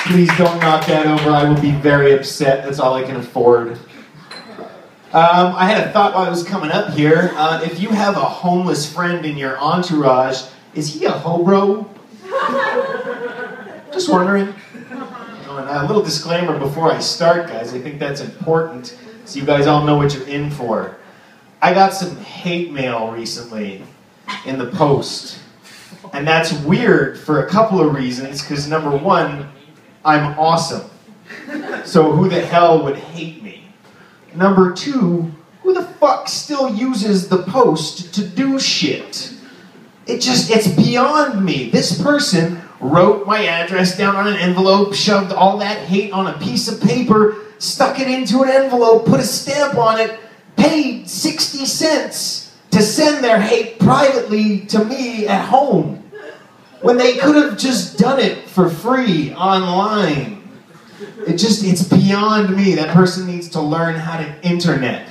Please don't knock that over. I will be very upset. That's all I can afford. I had a thought while I was coming up here. If you have a homeless friend in your entourage, is he a hobo? Just wondering. And a little disclaimer before I start, guys. I think that's important so you guys all know what you're in for. I got some hate mail recently in the post. And that's weird for a couple of reasons, because number one, I'm awesome. So who the hell would hate me? Number two, who the fuck still uses the post to do shit? It's beyond me. This person wrote my address down on an envelope, shoved all that hate on a piece of paper, stuck it into an envelope, put a stamp on it, paid 60 cents to send their hate privately to me at home, when they could have just done it for free online. It's beyond me. That person needs to learn how to internet.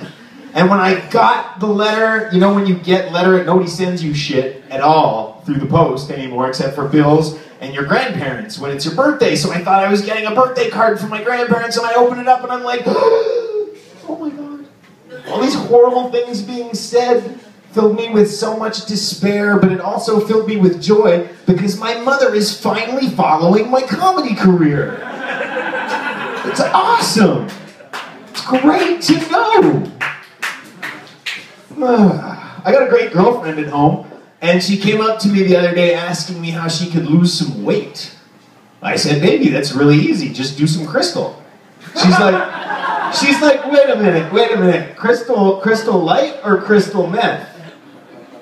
And when I got the letter, you know when you get letter, nobody sends you shit at all through the post anymore, except for bills and your grandparents when it's your birthday. So I thought I was getting a birthday card from my grandparents, and I open it up and I'm like, oh my God. All these horrible things being said filled me with so much despair, but it also filled me with joy because my mother is finally following my comedy career. It's awesome. It's great to know. I got a great girlfriend at home, and she came up to me the other day asking me how she could lose some weight. I said, baby, that's really easy. Just do some crystal. She's like, wait a minute. Crystal light or crystal meth?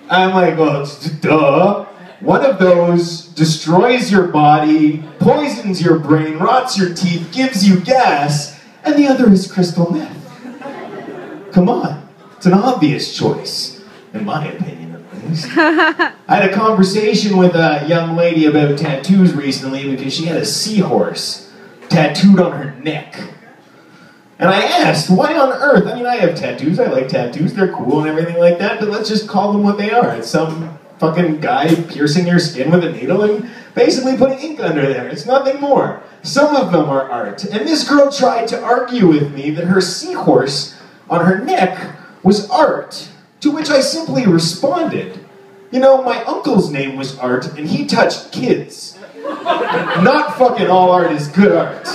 I'm like, well, duh. One of those destroys your body, poisons your brain, rots your teeth, gives you gas, and the other is crystal meth. Come on. It's an obvious choice, in my opinion at least. I had a conversation with a young lady about tattoos recently because she had a seahorse tattooed on her neck. And I asked, why on earth? I mean, I have tattoos, I like tattoos, they're cool and everything like that, but let's just call them what they are. It's some fucking guy piercing your skin with a needle and basically putting ink under there. It's nothing more. Some of them are art. And this girl tried to argue with me that her seahorse on her neck was art, to which I simply responded, you know, my uncle's name was Art, and he touched kids. Not fucking all art is good art,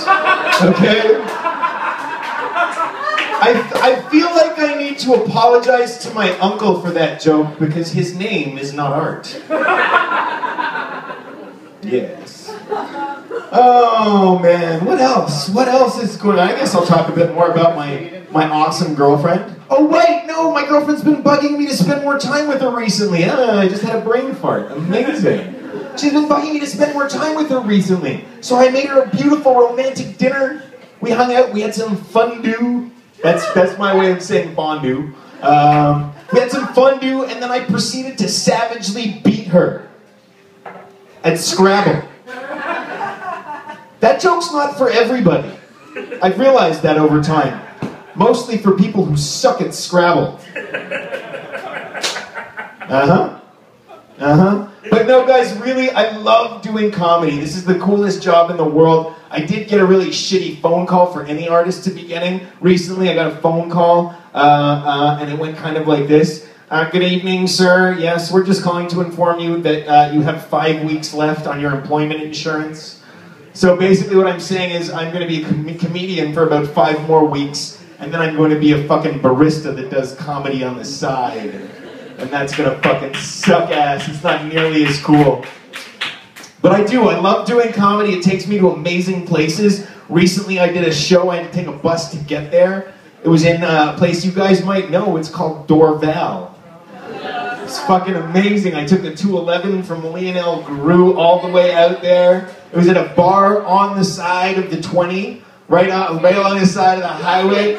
okay? I feel like I need to apologize to my uncle for that joke because his name is not Art. Yes. Oh man, what else? What else is going on? I guess I'll talk a bit more about my awesome girlfriend. Oh wait, no, my girlfriend's been bugging me to spend more time with her recently. I just had a brain fart. Amazing. She's been bugging me to spend more time with her recently. So I made her a beautiful romantic dinner. We hung out, we had some fondue. That's my way of saying fondue. We had some fondue, and then I proceeded to savagely beat her at Scrabble. That joke's not for everybody. I've realized that over time. Mostly for people who suck at Scrabble. But no, guys, really, I love doing comedy. This is the coolest job in the world. I did get a really shitty phone call for any artist to be getting. Recently, I got a phone call, and it went kind of like this. Good evening, sir. Yes, we're just calling to inform you that you have 5 weeks left on your employment insurance. So basically what I'm saying is I'm going to be a comedian for about 5 more weeks, and then I'm going to be a fucking barista that does comedy on the side. And that's going to fucking suck ass. It's not nearly as cool. But I do. I love doing comedy. It takes me to amazing places. Recently I did a show. I had to take a bus to get there. It was in a place you guys might know. It's called Dorval. It's fucking amazing. I took the 211 from Lionel Gru all the way out there. It was at a bar on the side of the 20, right along the side of the highway.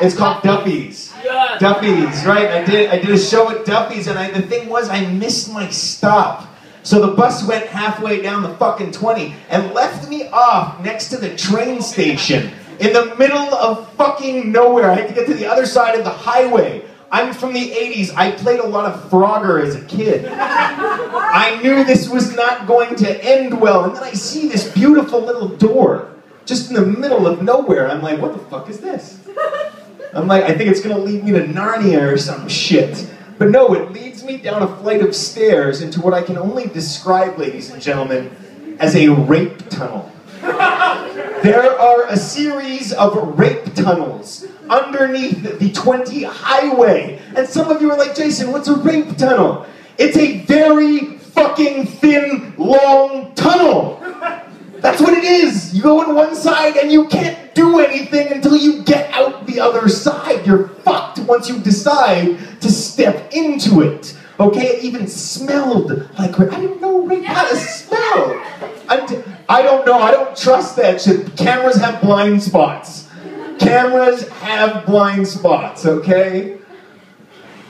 It's called Duffy's. Duffy's, right? I did a show at Duffy's, and the thing was, I missed my stop. So the bus went halfway down the fucking 20 and left me off next to the train station in the middle of fucking nowhere. I had to get to the other side of the highway. I'm from the 80s. I played a lot of Frogger as a kid. I knew this was not going to end well. And then I see this beautiful little door just in the middle of nowhere. I'm like, what the fuck is this? I'm like, I think it's gonna lead me to Narnia or some shit. But no, it leads me down a flight of stairs into what I can only describe, ladies and gentlemen, as a rape tunnel. There are a series of rape tunnels underneath the 20 highway. And some of you are like, Jason, what's a rape tunnel? It's a very fucking thin, long tunnel. That's what it is. You go in one side and you can't do anything until you get out the other side. You're fucked once you decide to step into it. Okay, it even smelled like rape. I didn't know rape had a smell. I don't know, I don't trust that shit. Cameras have blind spots. Cameras have blind spots, okay?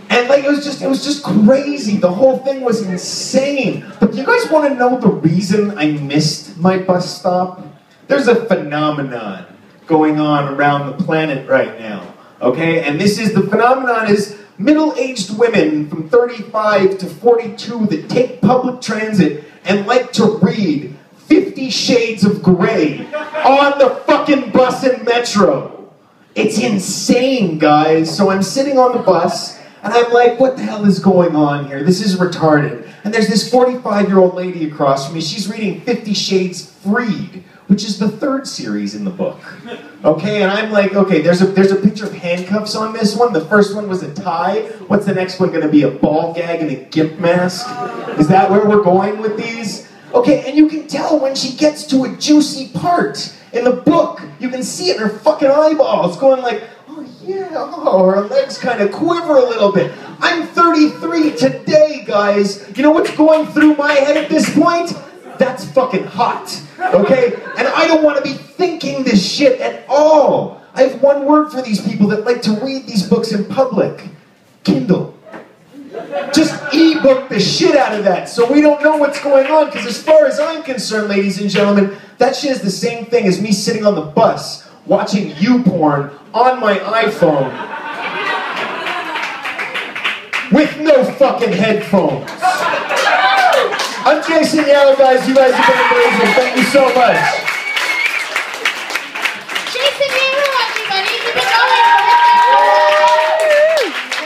And like, it was just crazy. The whole thing was insane. But you guys want to know the reason I missed my bus stop? There's a phenomenon going on around the planet right now, okay? And the phenomenon is middle-aged women from 35 to 42 that take public transit and like to read 50 Shades of Grey on the fucking bus and metro. It's insane, guys. So I'm sitting on the bus, and I'm like, what the hell is going on here? This is retarded. And there's this 45-year-old lady across from me. She's reading 50 Shades Freed, which is the 3rd series in the book. Okay, and I'm like, okay, there's a picture of handcuffs on this one. The first one was a tie. What's the next one going to be? A ball gag and a gimp mask? Is that where we're going with these? Okay, and you can tell when she gets to a juicy part in the book. You can see it in her fucking eyeballs going like, oh yeah, oh, her legs kind of quiver a little bit. I'm 33 today, guys. You know what's going through my head at this point? That's fucking hot, okay? And I don't want to be thinking this shit at all. I have one word for these people that like to read these books in public. Kindle. Just e-book the shit out of that so we don't know what's going on, because as far as I'm concerned, ladies and gentlemen, that shit is the same thing as me sitting on the bus watching YouPorn on my iPhone with no fucking headphones. I'm Jason Yarrow, guys. You guys have been amazing. Thank you so much.